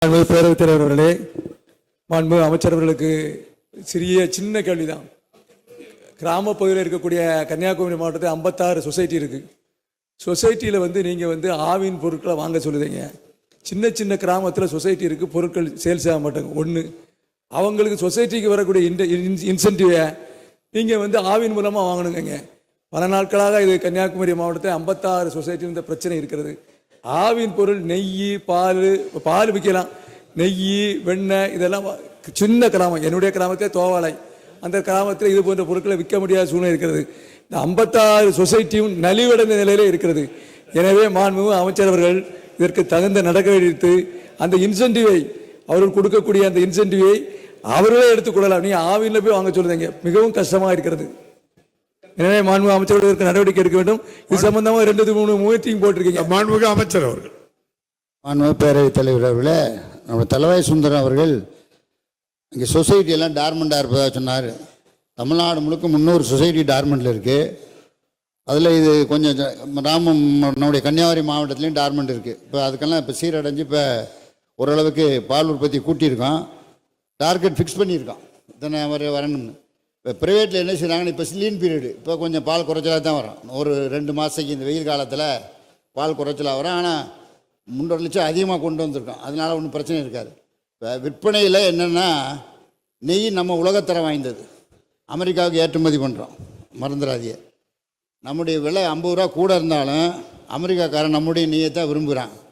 பேரவைத் தலைவர் அவர்களே, மாண்பு அமைச்சர் அவர்களுக்கு சின்ன கேள்விதான். கிராம பகுதியில் இருக்கக்கூடிய கன்னியாகுமரி மாவட்டத்தில் 56 சொசைட்டி இருக்கு. சொசைட்டியில் நீங்கள் ஆவின் பொருட்களை வாங்க சொல்லுதீங்க. சின்ன சின்ன கிராமத்தில் சொசைட்டி இருக்கு, பொருட்கள் சேல்ஸ் ஆக மாட்டாங்க. ஒன்று, அவங்களுக்கு சொசைட்டிக்கு வரக்கூடிய இன்சென்டிவை நீங்கள் ஆவின் மூலமாக வாங்கணுங்க. பல நாட்களாக இது கன்னியாகுமரி மாவட்டத்தில் 56 சொசைட்டி இந்த பிரச்சனை இருக்கிறது. ஆவின் பொருள் நெய், பால் விற்கலாம். நெய், வெண்ணெய் இதெல்லாம் சின்ன கிராமம். என்னுடைய கிராமத்தில் தோவாலை, அந்த கிராமத்தில் இது போன்ற பொருட்களை விற்க முடியாத சூழ்நிலை இருக்கிறது. இந்த 56 சொசைட்டியும் நலிவடைந்த நிலையிலே இருக்கிறது. எனவே மாண்புமிகு அமைச்சர் அவர்கள் இதற்கு தகுந்த நடவடிக்கை எடுத்து அந்த இன்சென்டிவை, அவர்கள் கொடுக்கக்கூடிய அந்த இன்சென்டிவை அவர்களே எடுத்துக்கொள்ளலாம். நீ ஆவியில் போய் வாங்க சொல்லுதீங்க, மிகவும் கஷ்டமாக இருக்கிறது. எனவே மாண்புமிகு அமைச்சர் இதற்கு நடவடிக்கை எடுக்க வேண்டும். இது சம்பந்தமாக 2-3 மீட்டிங் போட்டிருக்கீங்க. மாண்புமிகு அமைச்சர் அவர்கள். மாண்புமிகு பேரவைத் தலைவர் அவர்களே, நம்ம தலைவாய் சுந்தரம் அவர்கள் இங்கே சொசைட்டி எல்லாம் டார்மெண்டாக இருப்பதாக சொன்னார். தமிழ்நாடு முழுக்க 300 சொசைட்டி டார்மெண்டில் இருக்குது. அதில் இது கொஞ்சம் நம்முடைய கன்னியாகுமரி மாவட்டத்துலேயும் டார்மெண்ட் இருக்குது. இப்போ அதுக்கெல்லாம் இப்போ சீரடைஞ்சு இப்போ ஓரளவுக்கு பால் உற்பத்தி கூட்டியிருக்கோம். டார்கெட் ஃபிக்ஸ் பண்ணியிருக்கோம், இத்தனை வரணும்னு. இப்போ ப்ரைவேட்டில் என்ன செய்கிறாங்கன்னு, இப்போ லீன் பீரியடு, இப்போ கொஞ்சம் பால் குறைச்சலாக தான் வரும். ஒரு 2 மாதத்துக்கு இந்த வெயில் காலத்தில் பால் குறைச்சலாக வரும். ஆனால் 3.5 லட்சம் அதிகமாக கொண்டு வந்திருக்கோம். அதனால் ஒன்றும் பிரச்சனை இருக்காது. இப்போ விற்பனையில் என்னென்னா, நெய் நம்ம உலகத்தரம் வாய்ந்தது, அமெரிக்காவுக்கு ஏற்றுமதி பண்ணுறோம், மறந்துடாதீங்க. நம்முடைய விலை 50 ரூபா கூட இருந்தாலும் அமெரிக்காக்காரன் நம்முடைய நெய்யை தான் விரும்புகிறான்.